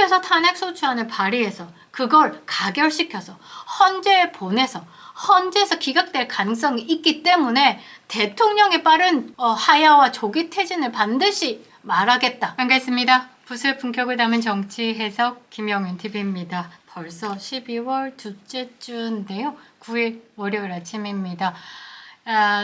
헌법에서 탄핵소추안을 발의해서 그걸 가결시켜서 헌재에 보내서 헌재에서 기각될 가능성이 있기 때문에 대통령의 빠른 하야와 조기 퇴진을 반드시 말하겠다. 반갑습니다. 붓을 품격을 담은 정치 해석 김영윤TV입니다. 벌써 12월 둘째 주인데요. 9일 월요일 아침입니다.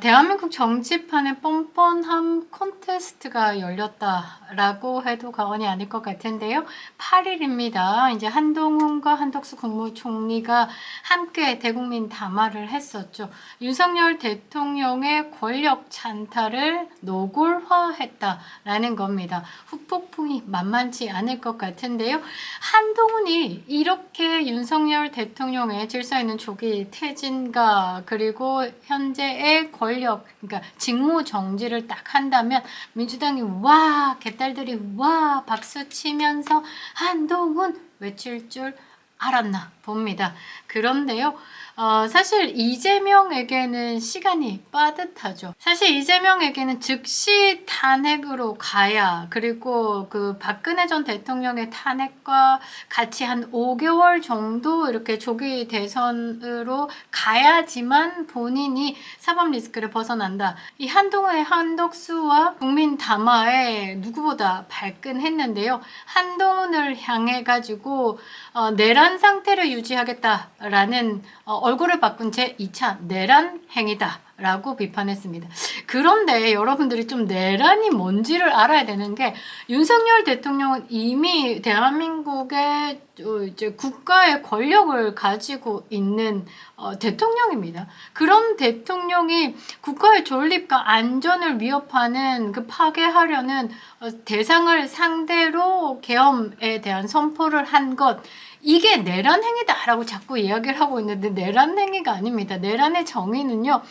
대한민국 정치판에 뻔뻔함 콘테스트가 열렸다라고 해도 과언이 아닐 것 같은데요. 8일입니다. 이제 한동훈과 한덕수 국무총리가 함께 대국민 담화를 했었죠. 윤석열 대통령의 권력 찬탈을 노골화했다라는 겁니다. 후폭풍이 만만치 않을 것 같은데요. 한동훈이 이렇게 윤석열 대통령의 질서 있는 조기 퇴진과 그리고 현재의 권력, 그러니까 직무 정지를 딱 한다면 민주당이 와, 개딸들이 와 박수 치면서 한동훈 외칠 줄 알았나 봅니다. 그런데요, 사실 이재명에게는 시간이 빠듯하죠. 사실 이재명에게는 즉시 탄핵으로 가야, 그리고 그 박근혜 전 대통령의 탄핵과 같이 한 5개월 정도 이렇게 조기 대선으로 가야지만 본인이 사법 리스크를 벗어난다. 이 한동훈의 한덕수와 국민 담화에 누구보다 발끈했는데요. 한동훈을 향해 가지고 내란 상태를 유지하겠다라는 얼굴을 바꾼 제2차 내란 행위다 라고 비판했습니다. 그런데 여러분들이 좀 내란이 뭔지를 알아야 되는 게, 윤석열 대통령은 이미 대한민국의 이제 국가의 권력을 가지고 있는 대통령입니다. 그런 대통령이 국가의 존립과 안전을 위협하는, 그 파괴하려는 대상을 상대로 계엄에 대한 선포를 한 것, 이게 내란 행위다라고 자꾸 이야기를 하고 있는데 내란 행위가 아닙니다. 내란의 정의는요,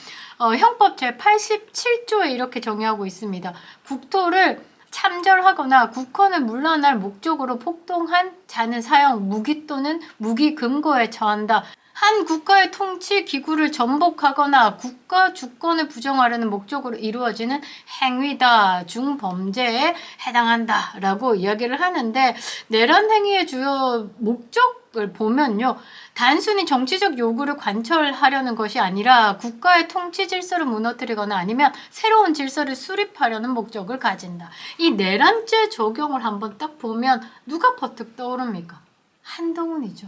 형법 제87조에 이렇게 정의하고 있습니다. 국토를 참절하거나 국헌을 물러날 목적으로 폭동한 자는 사형, 무기 또는 무기 금고에 처한다. 한 국가의 통치 기구를 전복하거나 국가 주권을 부정하려는 목적으로 이루어지는 행위다, 중범죄에 해당한다 라고 이야기를 하는데, 내란 행위의 주요 목적을 보면요, 단순히 정치적 요구를 관철하려는 것이 아니라 국가의 통치 질서를 무너뜨리거나 아니면 새로운 질서를 수립하려는 목적을 가진다. 이 내란죄 적용을 한번 딱 보면 누가 버뜩 떠오릅니까? 한동훈이죠.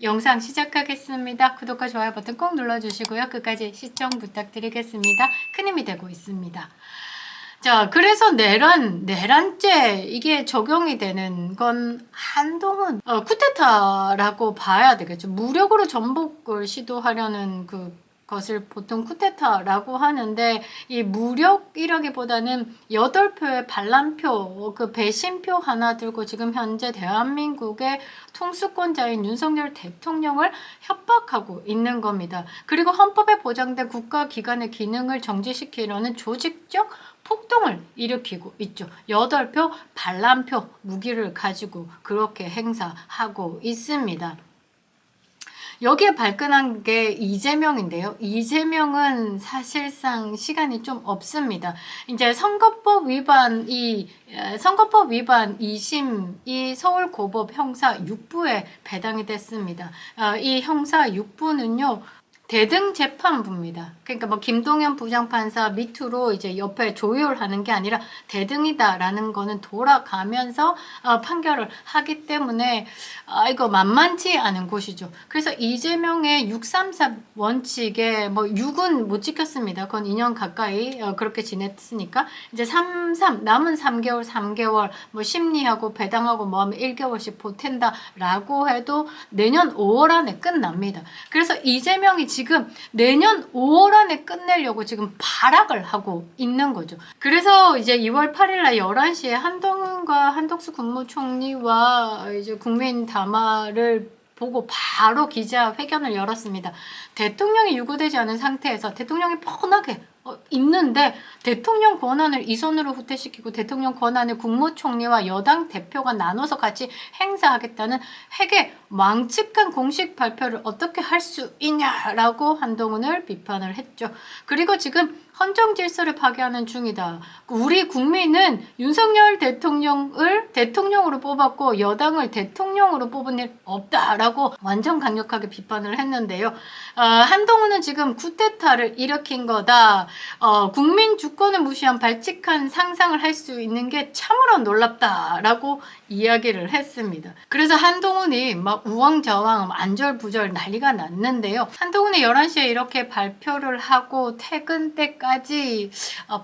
영상 시작하겠습니다. 구독과 좋아요 버튼 꼭 눌러주시고요. 끝까지 시청 부탁드리겠습니다. 큰 힘이 되고 있습니다. 자, 그래서 내란죄 이게 적용이 되는 건 한동훈 쿠데타라고 봐야 되겠죠. 무력으로 전복을 시도하려는 것을 보통 쿠데타라고 하는데, 이 무력이라기보다는 8표의 반란표, 그 배신표 하나 들고 지금 현재 대한민국의 통수권자인 윤석열 대통령을 협박하고 있는 겁니다. 그리고 헌법에 보장된 국가기관의 기능을 정지시키려는 조직적 폭동을 일으키고 있죠. 8표 반란표 무기를 가지고 그렇게 행사하고 있습니다. 여기에 발끈한 게 이재명인데요. 이재명은 사실상 시간이 좀 없습니다. 이제 선거법 위반 2심이 서울고법 형사 6부에 배당이 됐습니다. 이 형사 6부는요, 대등 재판부입니다. 그러니까 뭐 김동연 부장판사 밑으로 이제 옆에 조율하는 게 아니라 대등이다라는 거는 돌아가면서 판결을 하기 때문에 이거 만만치 않은 곳이죠. 그래서 이재명의 633 원칙에 뭐 6은 못 지켰습니다. 그건 2년 가까이 그렇게 지냈으니까 이제 33 남은 3개월 뭐 심리하고 배당하고 뭐 하면 1개월씩 보탠다라고 해도 내년 5월 안에 끝납니다. 그래서 이재명이 지금 내년 5월 안에 끝내려고 지금 발악을 하고 있는 거죠. 그래서 이제 2월 8일 날 11시에 한동훈과 한덕수 국무총리와 이제 국민 담화를 보고 바로 기자회견을 열었습니다. 대통령이 유고되지 않은 상태에서 대통령이 뻔하게 있는데 대통령 권한을 이 손으로 후퇴시키고 대통령 권한을 국무총리와 여당 대표가 나눠서 같이 행사하겠다는 핵의 망측한 공식 발표를 어떻게 할 수 있냐라고 한동훈을 비판을 했죠. 그리고 지금 헌정 질서를 파괴하는 중이다. 우리 국민은 윤석열 대통령을 대통령으로 뽑았고 여당을 대통령으로 뽑은 일 없다라고 완전 강력하게 비판을 했는데요. 한동훈은 지금 쿠데타를 일으킨 거다. 국민 주권을 무시한 발칙한 상상을 할 수 있는 게 참으로 놀랍다라고 이야기를 했습니다. 그래서 한동훈이 막 우왕좌왕 안절부절 난리가 났는데요. 한동훈이 11시에 이렇게 발표를 하고 퇴근 때까지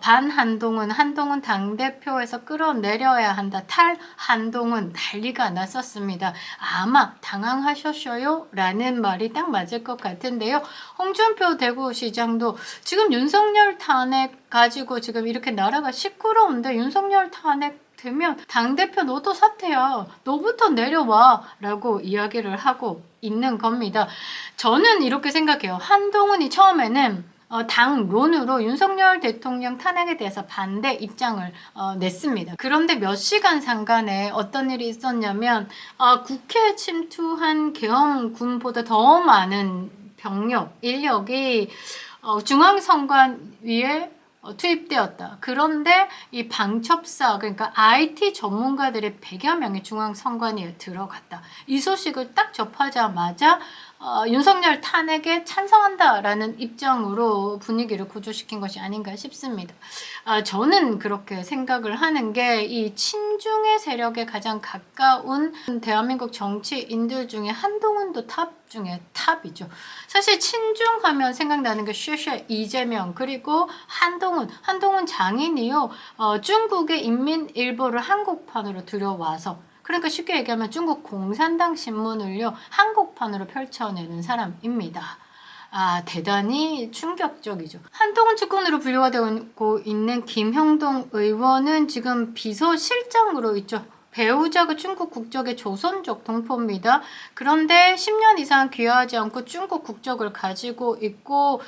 반한동훈, 한동훈 당대표에서 끌어내려야 한다. 탈한동훈 난리가 났었습니다. 아마 당황하셨어요? 라는 말이 딱 맞을 것 같은데요. 홍준표 대구시장도 지금 윤석열 탄핵 가지고 지금 이렇게 나라가 시끄러운데 윤석열 탄핵 되면 당대표 너도 사퇴야. 너부터 내려와. 라고 이야기를 하고 있는 겁니다. 저는 이렇게 생각해요. 한동훈이 처음에는 당론으로 윤석열 대통령 탄핵에 대해서 반대 입장을 냈습니다. 그런데 몇 시간 상간에 어떤 일이 있었냐면 국회에 침투한 계엄군보다 더 많은 병력, 인력이 중앙선관위에 투입되었다. 그런데 이 방첩사 그러니까 IT 전문가들의 100여 명이 중앙선관위에 들어갔다. 이 소식을 딱 접하자마자 윤석열 탄핵에 찬성한다라는 입장으로 분위기를 고조시킨 것이 아닌가 싶습니다. 저는 그렇게 생각을 하는 게 이 친중의 세력에 가장 가까운 대한민국 정치인들 중에 한동훈도 탑 중에 탑이죠. 사실 친중하면 생각나는 게 쉐쉐 이재명 그리고 한동훈 장인이요. 중국의 인민일보를 한국판으로 들여와서 그러니까 쉽게 얘기하면 중국 공산당 신문을요 한국판으로 펼쳐내는 사람입니다. 대단히 충격적이죠. 한동훈 측근으로 분류가 되고 있는 김형동 의원은 지금 비서실장으로 있죠. 배우자가 중국 국적의 조선족 동포입니다. 그런데 10년 이상 귀화하지 않고 중국 국적을 가지고 있고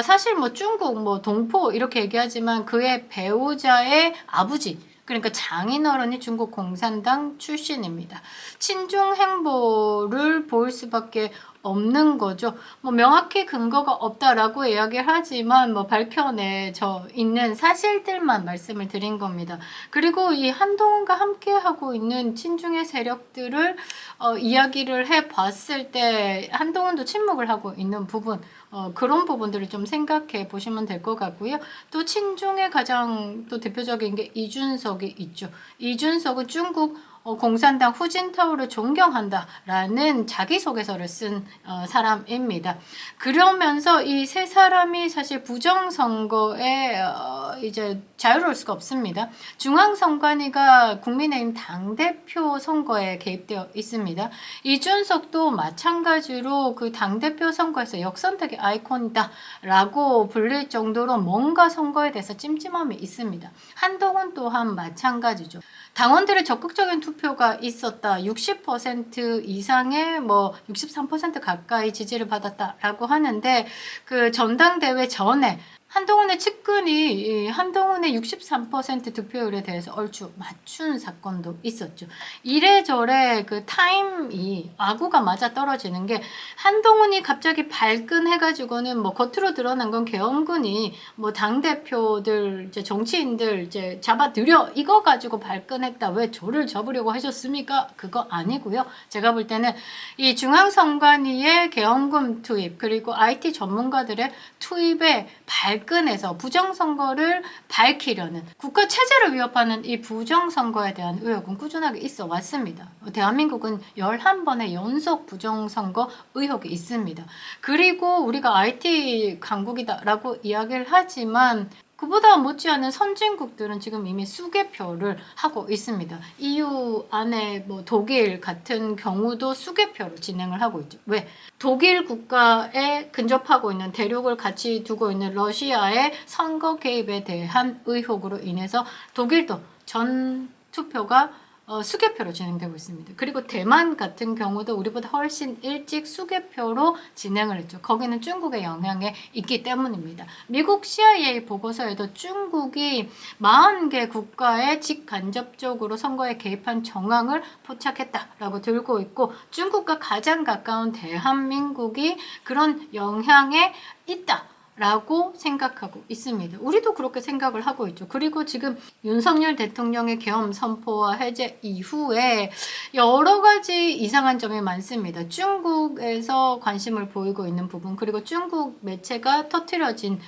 사실 뭐 중국 동포 이렇게 얘기하지만 그의 배우자의 아버지 그러니까 장인어른이 중국 공산당 출신입니다. 친중 행보를 보일 수밖에 없는 거죠. 명확히 근거가 없다라고 이야기를 하지만 밝혀내져 있는 사실들만 말씀을 드린 겁니다. 그리고 이 한동훈과 함께 하고 있는 친중의 세력들을 이야기를 해봤을 때 한동훈도 침묵을 하고 있는 부분 그런 부분들을 좀 생각해 보시면 될 것 같고요. 또 친중의 가장 또 대표적인 게 이준석이 있죠. 이준석은 중국 공산당 후진타오를 존경한다라는 자기소개서를 쓴 사람입니다. 그러면서 이 세 사람이 사실 부정선거에 이제 자유로울 수가 없습니다. 중앙선관위가 국민의힘 당대표 선거에 개입되어 있습니다. 이준석도 마찬가지로 그 당대표 선거에서 역선택의 아이콘이다라고 불릴 정도로 뭔가 선거에 대해서 찜찜함이 있습니다. 한동훈 또한 마찬가지죠. 당원들의 적극적인 투표가 있었다. 60% 이상의 63% 가까이 지지를 받았다라고 하는데 그 전당대회 전에 한동훈의 측근이 한동훈의 63% 득표율에 대해서 얼추 맞춘 사건도 있었죠. 이래저래 그 타임이 아구가 맞아 떨어지는 게 한동훈이 갑자기 발끈해가지고는 겉으로 드러난 건 계엄군이 당대표들 이제 정치인들 이제 잡아들여 이거 가지고 발끈했다. 왜 저를 잡으려고 하셨습니까? 그거 아니고요. 제가 볼 때는 이 중앙선관위의 계엄군 투입 그리고 IT 전문가들의 투입에 발끈해서 부정선거를 밝히려는 국가 체제를 위협하는 이 부정선거에 대한 의혹은 꾸준하게 있어 왔습니다. 대한민국은 11번의 연속 부정선거 의혹이 있습니다. 그리고 우리가 IT 강국이다라고 이야기를 하지만 그보다 못지않은 선진국들은 지금 이미 수개표를 하고 있습니다. EU 안에 독일 같은 경우도 수개표를 진행을 하고 있죠. 왜? 독일 국가에 근접하고 있는 대륙을 같이 두고 있는 러시아의 선거 개입에 대한 의혹으로 인해서 독일도 전 투표가 수개표로 진행되고 있습니다. 그리고 대만 같은 경우도 우리보다 훨씬 일찍 수개표로 진행을 했죠. 거기는 중국의 영향이 있기 때문입니다. 미국 CIA 보고서에도 중국이 40개 국가에 직간접적으로 선거에 개입한 정황을 포착했다라고 들고 있고 중국과 가장 가까운 대한민국이 그런 영향에 있다. 라고 생각하고 있습니다. 우리도 그렇게 생각을 하고 있죠. 그리고 지금 윤석열 대통령의 계엄 선포와 해제 이후에 여러 가지 이상한 점이 많습니다. 중국에서 관심을 보이고 있는 부분, 그리고 중국 매체가 터트려진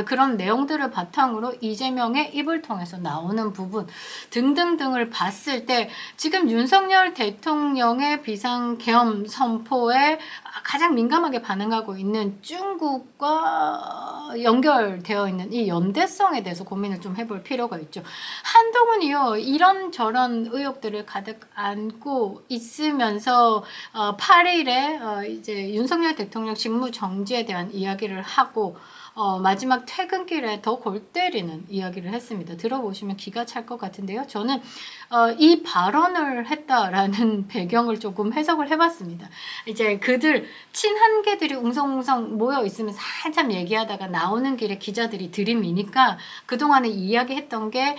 그런 내용들을 바탕으로 이재명의 입을 통해서 나오는 부분 등등등을 봤을 때 지금 윤석열 대통령의 비상 계엄 선포에 가장 민감하게 반응하고 있는 중국과 연결되어 있는 이 연대성에 대해서 고민을 좀 해볼 필요가 있죠. 한동훈이요, 이런저런 의혹들을 가득 안고 있으면서 8일에 이제 윤석열 대통령 직무 정지에 대한 이야기를 하고 마지막 퇴근길에 더 골 때리는 이야기를 했습니다. 들어보시면 기가 찰 것 같은데요. 저는 이 발언을 했다라는 배경을 조금 해석을 해봤습니다. 이제 그들 친한계들이 웅성웅성 모여 있으면서 한참 얘기하다가 나오는 길에 기자들이 들이미니까 그동안에 이야기했던 게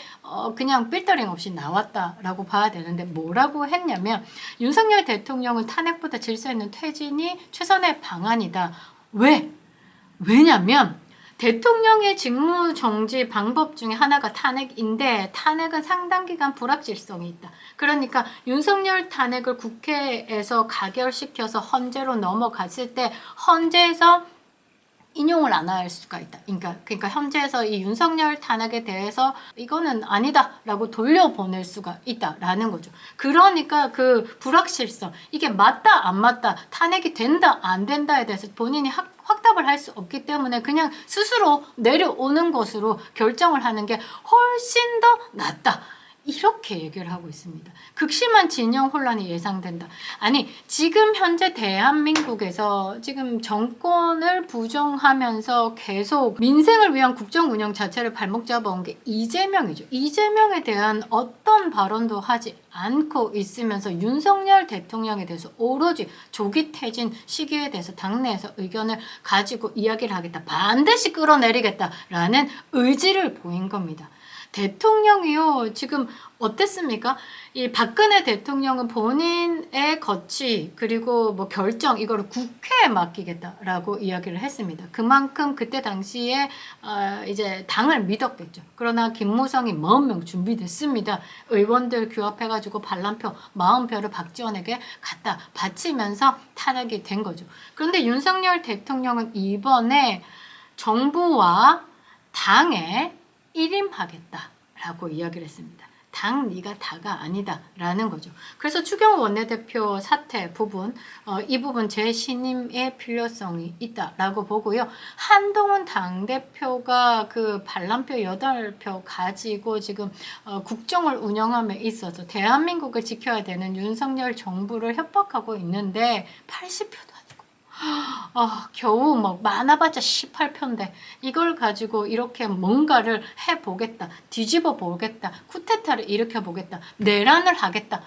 그냥 필터링 없이 나왔다라고 봐야 되는데, 뭐라고 했냐면 윤석열 대통령은 탄핵보다 질서 있는 퇴진이 최선의 방안이다. 왜냐면 대통령의 직무정지 방법 중에 하나가 탄핵인데, 탄핵은 상당 기간 불확실성이 있다. 그러니까 윤석열 탄핵을 국회에서 가결시켜서 헌재로 넘어갔을 때 헌재에서 인용을 안 할 수가 있다. 그러니까 현재에서 이 윤석열 탄핵에 대해서 이거는 아니다라고 돌려보낼 수가 있다라는 거죠. 그러니까 그 불확실성, 이게 맞다 안 맞다, 탄핵이 된다 안 된다에 대해서 본인이 확답을 할 수 없기 때문에 그냥 스스로 내려오는 것으로 결정을 하는 게 훨씬 더 낫다. 이렇게 얘기를 하고 있습니다. 극심한 진영 혼란이 예상된다. 아니, 지금 현재 대한민국에서 지금 정권을 부정하면서 계속 민생을 위한 국정 운영 자체를 발목 잡아온 게 이재명이죠. 이재명에 대한 어떤 발언도 하지 않고 있으면서 윤석열 대통령에 대해서 오로지 조기 퇴진 시기에 대해서 당내에서 의견을 가지고 이야기를 하겠다, 반드시 끌어내리겠다라는 의지를 보인 겁니다. 대통령이요, 지금 어땠습니까? 이 박근혜 대통령은 본인의 거취 그리고 뭐 결정 이거를 국회에 맡기겠다라고 이야기를 했습니다. 그만큼 그때 당시에 이제 당을 믿었겠죠. 그러나 김무성이 40명 준비됐습니다. 의원들 규합해가지고 반란표 40표를 박지원에게 갖다 바치면서 탄핵이 된 거죠. 그런데 윤석열 대통령은 이번에 정부와 당에 일임하겠다라고 이야기를 했습니다. 당 네가 다가 아니다라는 거죠. 그래서 추경호 원내대표 사퇴 부분, 이 부분 재신임의 필요성이 있다라고 보고요. 한동훈 당대표가 그 반란표 8표 가지고 지금 국정을 운영함에 있어서 대한민국을 지켜야 되는 윤석열 정부를 협박하고 있는데 80표도 겨우 막 많아봤자 18표인데 이걸 가지고 이렇게 뭔가를 해보겠다, 뒤집어 보겠다, 쿠데타를 일으켜보겠다, 내란을 하겠다.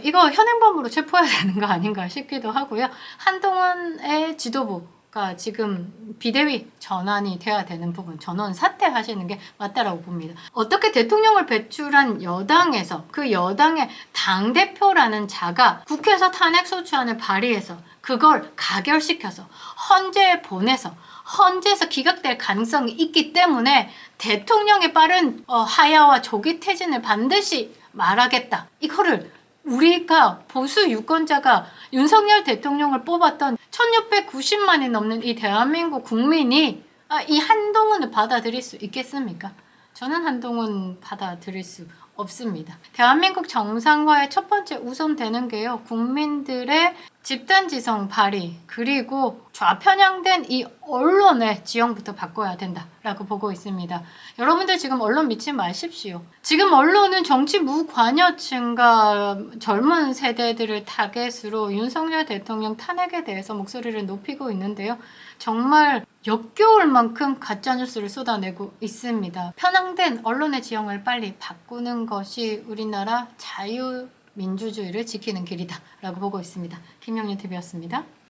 이거 현행범으로 체포해야 되는 거 아닌가 싶기도 하고요. 한동훈의 지도부가 지금 비대위 전환이 돼야 되는 부분, 전원 사퇴하시는 게 맞다라고 봅니다. 어떻게 대통령을 배출한 여당에서 그 여당의 당대표라는 자가 국회에서 탄핵소추안을 발의해서 그걸 가결시켜서 헌재에 보내서 헌재에서 기각될 가능성이 있기 때문에 대통령의 빠른 하야와 조기 퇴진을 반드시 말하겠다. 이거를 우리가 보수 유권자가 윤석열 대통령을 뽑았던 1690만이 넘는 이 대한민국 국민이 이 한동훈을 받아들일 수 있겠습니까? 저는 한동훈 받아들일 수 없습니다. 대한민국 정상화의 첫 번째 우선되는 게요, 국민들의 집단지성 발휘 그리고 좌편향된 이 언론의 지형부터 바꿔야 된다라고 보고 있습니다. 여러분들 지금 언론 믿지 마십시오. 지금 언론은 정치 무관여층과 젊은 세대들을 타겟으로 윤석열 대통령 탄핵에 대해서 목소리를 높이고 있는데요. 정말 역겨울 만큼 가짜뉴스를 쏟아내고 있습니다. 편향된 언론의 지형을 빨리 바꾸는 것이 우리나라 자유민주주의를 지키는 길이다 라고 보고 있습니다. 김영윤 TV였습니다.